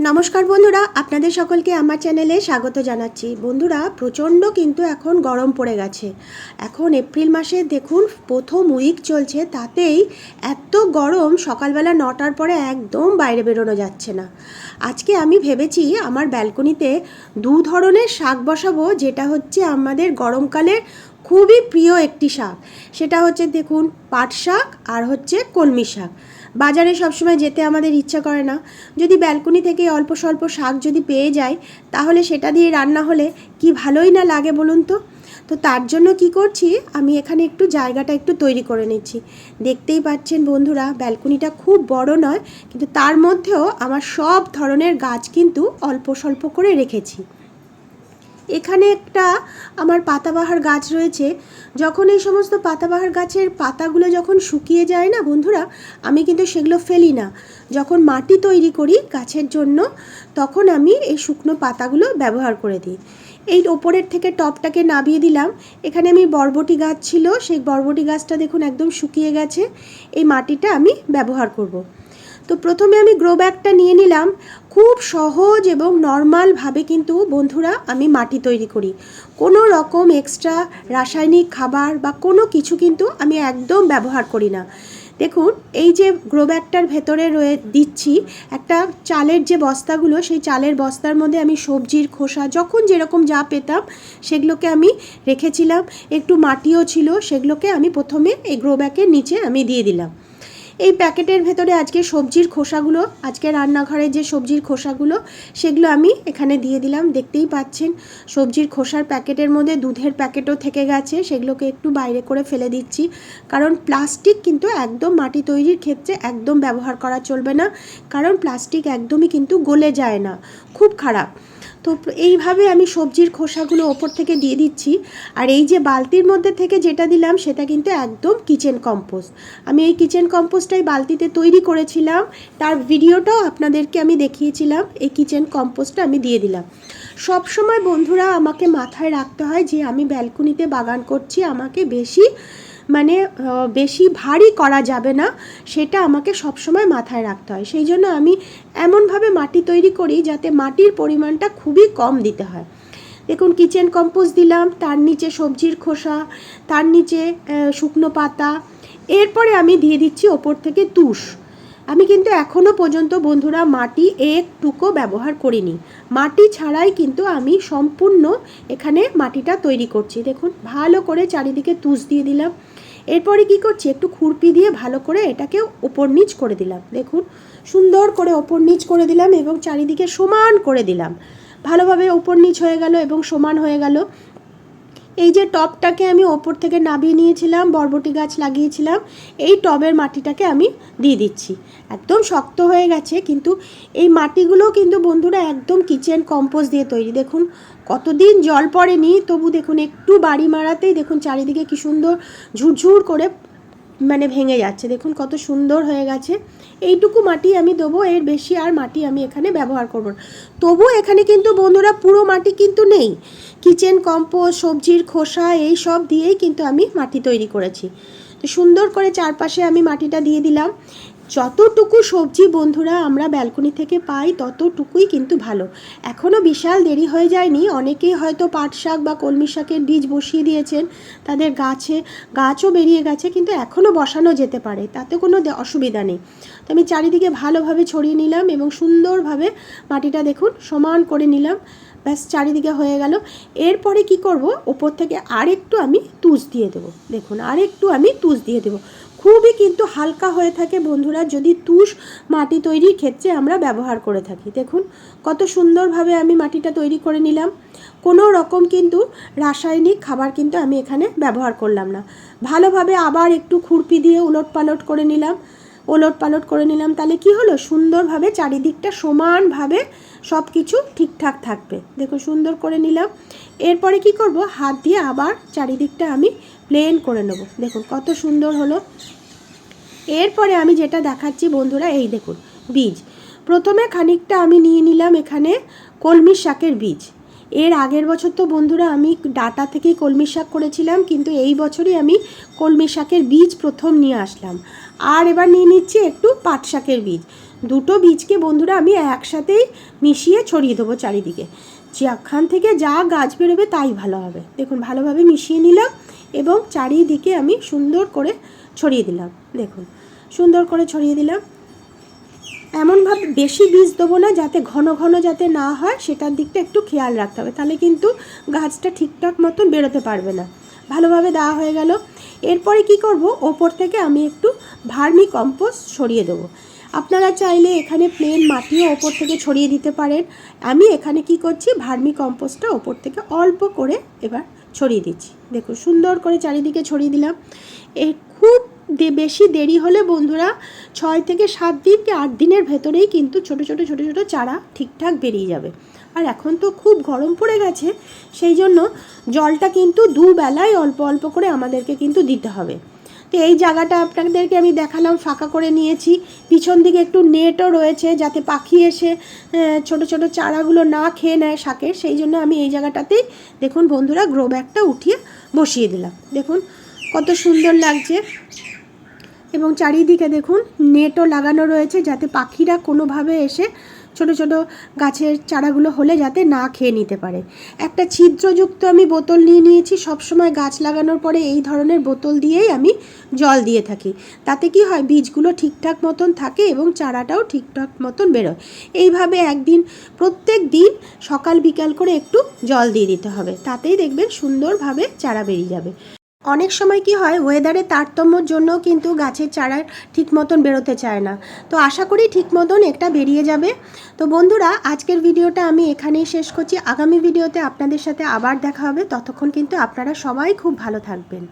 নমস্কার বন্ধুরা, আপনাদের সকলকে আমার চ্যানেলে স্বাগত জানাচ্ছি। বন্ধুরা, প্রচণ্ড কিন্তু এখন গরম পড়ে গেছে। এখন এপ্রিল মাসে দেখুন প্রথম উইক চলছে, তাতেই এত গরম, সকালবেলা 9টার পরে একদম বাইরে বেরোনো যাচ্ছে না। আজকে আমি ভেবেছি আমার ব্যালকনিতে দু ধরনের শাক বসাবো, যেটা হচ্ছে আমাদের গরমকালের খুবই প্রিয় একটি শাক। সেটা হচ্ছে দেখুন পাট শাক আর হচ্ছে কলমি শাক। বাজারে সবসময় যেতে আমাদের ইচ্ছা করে না, যদি ব্যালকনি থেকে অল্প স্বল্প শাক যদি পেয়ে যায় তাহলে সেটা দিয়ে রান্না হলে কি ভালোই না লাগে বলুন তো। তো তার জন্য কি করছি, আমি এখানে একটু জায়গাটা একটু তৈরি করে নিচ্ছি। দেখতেই পাচ্ছেন বন্ধুরা, ব্যালকনিটা খুব বড় নয়, কিন্তু তার মধ্যেও আমার সব ধরনের গাছ কিন্তু অল্প স্বল্প করে রেখেছি। এখানে একটা আমার পাতাবাহার গাছ রয়েছে। যখন এই সমস্ত পাতাবাহার গাছের পাতাগুলো যখন শুকিয়ে যায় না বন্ধুরা, আমি কিন্তু সেগুলো ফেলি না। যখন মাটি তৈরি করি গাছের জন্য, তখন আমি এই শুকনো পাতাগুলো ব্যবহার করে দিই। এই ওপরের থেকে টবটাকে নামিয়ে দিলাম। এখানে আমি বরবটি গাছ ছিল, সেই বরবটি গাছটা দেখুন একদম শুকিয়ে গেছে। এই মাটিটা আমি ব্যবহার করব। তো প্রথমে আমি গ্রো ব্যাগটা নিয়ে নিলাম। খুব সহজ এবং নর্মালভাবে কিন্তু বন্ধুরা আমি মাটি তৈরি করি। কোনো রকম এক্সট্রা রাসায়নিক খাবার বা কোনো কিছু কিন্তু আমি একদম ব্যবহার করি না। দেখুন এই যে গ্রো ব্যাগটার ভেতরে দিচ্ছি একটা চালের যে বস্তাগুলো, সেই চালের বস্তার মধ্যে আমি সবজির খোসা যখন যেরকম যা পেতাম সেগুলোকে আমি রেখেছিলাম। একটু মাটিও ছিল, সেগুলোকে আমি প্রথমে এই গ্রো ব্যাগের নিচে আমি দিয়ে দিলাম। এই প্যাকেটের ভেতরে আজকে সবজির খোসাগুলো, আজকে রান্নাঘরে যে সবজির খোসাগুলো, সেগুলো আমি এখানে দিয়ে দিলাম। দেখতেই পাচ্ছেন সবজির খোসার প্যাকেটের মধ্যে দুধের প্যাকেটও থেকে গেছে, সেগুলোকে একটু বাইরে করে ফেলে দিচ্ছি। কারণ প্লাস্টিক কিন্তু একদম মাটি তৈরির ক্ষেত্রে একদম ব্যবহার করা চলবে না, কারণ প্লাস্টিক একদমই কিন্তু গলে যায় না, খুব খারাপ। তো এইভাবে আমি সবজির খোসাগুলো ওপর থেকে দিয়ে দিচ্ছি। আর এই যে বালতির মধ্যে থেকে যেটা দিলাম সেটা কিন্তু একদম কিচেন কম্পোস্ট। আমি এই কিচেন কম্পোস্টটাই বালতিতে তৈরি করেছিলাম, তার ভিডিওটাও আপনাদেরকে আমি দেখিয়েছিলাম। এই কিচেন কম্পোস্টটা আমি দিয়ে দিলাম। সব সময় বন্ধুরা আমাকে মাথায় রাখতে হয় যে আমি ব্যালকনিতে বাগান করছি, আমাকে বেশি ভারী করা যাবে না, সেটা আমাকে সবসময় মাথায় রাখতে হয়। সেই জন্য আমি এমনভাবে মাটি তৈরি করি যাতে মাটির পরিমাণটা খুবই কম দিতে হয়। দেখুন কিচেন কম্পোস্ট দিলাম, তার নিচে সবজির খোসা, তার নিচে শুকনো পাতা, এরপরে আমি দিয়ে দিচ্ছি ওপর থেকে তুষ। আমি কিন্তু এখনও পর্যন্ত বন্ধুরা মাটি একটুকু ব্যবহার করিনি। মাটি ছাড়াই কিন্তু আমি সম্পূর্ণ এখানে মাটিটা তৈরি করছি। দেখুন ভালো করে চারিদিকে তুষ দিয়ে দিলাম। এরপরে কি করছি, একটু খুরপি দিয়ে ভালো করে এটাকে ওপর নিচ করে দিলাম। দেখুন সুন্দর করে ওপর নিচ করে দিলাম এবং চারিদিকে সমান করে দিলাম। ভালোভাবে ওপর নিচ হয়ে গেল এবং সমান হয়ে গেল। এই যে টবটাকে আমি ওপর থেকে নামিয়ে নিয়েছিলাম, বরবটি গাছ লাগিয়েছিলাম, এই টবের মাটিটাকে আমি দিয়ে দিচ্ছি। একদম শক্ত হয়ে গেছে, কিন্তু এই মাটিগুলো কিন্তু বন্ধুরা একদম কিচেন কম্পোস্ট দিয়ে তৈরি। দেখুন কতদিন জল পড়েনি, তবু দেখুন একটু বাড়ি মারাতেই দেখুন চারিদিকে কি সুন্দর ঝুরঝুর করে ভেঙে যাচ্ছে। দেখুন কত সুন্দর হয়ে গেছে। এইটুকু মাটি আমি দেবো, এর বেশি আর মাটি আমি এখানে ব্যবহার করব না। তবু এখানে কিন্তু বন্ধুরা পুরো মাটি কিন্তু নেই, কিচেন কম্পোস্ট, সবজির খোসা, এই সব দিয়েই কিন্তু আমি মাটি তৈরি করেছি। তো সুন্দর করে চারপাশে আমি মাটিটা দিয়ে দিলাম। যতটুকু সবজি বন্ধুরা আমরা ব্যালকনি থেকে পাই ততটুকুই কিন্তু ভালো। এখনও বিশাল দেরি হয়ে যায়নি, অনেকেই হয়তো পাট শাক বা কলমি শাকের বীজ বসিয়ে দিয়েছেন, তাদের গাছও বেরিয়ে গেছে, কিন্তু এখনও বসানো যেতে পারে, তাতে কোনো অসুবিধা নেই। তো আমি চারিদিকে ভালোভাবে ছড়িয়ে নিলাম এবং সুন্দরভাবে মাটিটা দেখুন সমান করে নিলাম। ব্যাস চারিদিকে হয়ে গেল। এরপরে কি করব, ওপর থেকে আরেকটু আমি তুষ দিয়ে দেবো। দেখুন আরেকটু আমি তুষ দিয়ে দেবো। খুবই কিন্তু হালকা হয়ে থাকে বন্ধুরা যদি তুষ মাটি তৈরির ক্ষেত্রে আমরা ব্যবহার করে থাকি। দেখুন কত সুন্দরভাবে আমি মাটিটা তৈরি করে নিলাম। কোনো রকম কিন্তু রাসায়নিক খাবার কিন্তু আমি এখানে ব্যবহার করলাম না। ভালোভাবে আবার একটু খুরপি দিয়ে ওলটপালট করে নিলাম। তাহলে কি হলো, সুন্দরভাবে চারিদিকটা সমানভাবে সব কিছু ঠিকঠাক থাকবে। দেখো সুন্দর করে নিলাম। এরপরে কি করব, হাত দিয়ে আবার চারিদিকটা আমি প্লেন করে নেব। দেখুন কত সুন্দর হলো। এরপরে আমি যেটা দেখাচ্ছি বন্ধুরা, এই দেখুন বীজ। প্রথমে খানিকটা আমি নিয়ে নিলাম এখানে কলমি শাকের বীজ। এর আগের বছর তো বন্ধুরা আমি ডাটা থেকেই কলমি শাক করেছিলাম, কিন্তু এই বছরই আমি কলমি শাকের বীজ প্রথম নিয়ে আসলাম। আর এবার নিয়ে নিচ্ছি একটু পাট শাকের বীজ। দুটো বীজকে বন্ধুরা আমি একসাথেই মিশিয়ে ছড়িয়ে দেবো চারিদিকে, যেখান থেকে যা গাছ বেরোবে তাই ভালো হবে। দেখুন ভালোভাবে মিশিয়ে নিলাম এবং চারিদিকে আমি সুন্দর করে ছড়িয়ে দিলাম। দেখুন সুন্দর করে ছড়িয়ে দিলাম। এমনভাবে বেশি বীজ দেবো না, যাতে ঘন ঘন যাতে না হয় সেটার দিকটা একটু খেয়াল রাখতে হবে, তাহলে কিন্তু গাছটা ঠিকঠাক মতন বেরোতে পারবে না। ভালোভাবে দেওয়া হয়ে গেল। এরপরে কি করব, ওপর থেকে আমি একটু ভার্মি কম্পোস্ট ছড়িয়ে দেবো। আপনারা চাইলে এখানে প্লেন মাটিও ওপর থেকে ছড়িয়ে দিতে পারেন। আমি এখানে কি করছি, ভার্মি কম্পোস্টটা ওপর থেকে অল্প করে এবার ছড়িয়ে দিচ্ছি। দেখুন সুন্দর করে চারিদিকে ছড়িয়ে দিলাম। খুব বেশি দেরি হলে বন্ধুরা 6 থেকে 7 দিন কি 8 দিনের ভেতরেই কিন্তু ছোট ছোট চারা ঠিকঠাক বেরিয়ে যাবে। আর এখন তো খুব গরম পড়ে গেছে, সেই জন্য জলটা কিন্তু দুবেলায় অল্প অল্প করে আমাদেরকে কিন্তু দিতে হবে। তো এই জায়গাটা আপনাদেরকে আমি দেখালাম, ফাঁকা করে নিয়েছি। পিছন দিকে একটু নেটও রয়েছে, যাতে পাখি এসে ছোট ছোট চারাগুলো না খেয়ে নেয় শাকের, সেই জন্য আমি এই জায়গাটাতেই দেখুন বন্ধুরা গ্রো ব্যাগটা উঠিয়ে বসিয়ে দিলাম। দেখুন কত সুন্দর লাগছে। এবং চারিদিকে দেখুন নেটও লাগানো রয়েছে, যাতে পাখিরা কোনোভাবে এসে ছোট ছোট গাছের চারাগুলো হলে যাতে না খেয়ে নিতে পারে। একটা ছিদ্রযুক্ত আমি বোতল নিয়ে নিয়েছি। সবসময় গাছ লাগানোর পরে এই ধরনের বোতল দিয়েই আমি জল দিয়ে থাকি। তাতে কি হয়, বীজগুলো ঠিকঠাক মতন থাকে এবং চারাটাও ঠিকঠাক মতন বেরোয়। এইভাবে প্রত্যেক দিন সকাল বিকাল করে একটু জল দিয়ে দিতে হবে, তাতেই দেখবেন সুন্দরভাবে চারা বেরিয়ে যাবে। অনেক সময় কি হয়, ওয়েদারের তারতম্যর জন্য কিন্তু গাছের চারা ঠিক মতন বেরোতে চায় না। তো আশা করি ঠিক মতন একটা বেরিয়ে যাবে। তো বন্ধুরা আজকের ভিডিওটা আমি এখানেই শেষ করছি। আগামী ভিডিওতে আপনাদের সাথে আবার দেখা হবে। ততক্ষণ কিন্তু আপনারা সবাই খুব ভালো থাকবেন।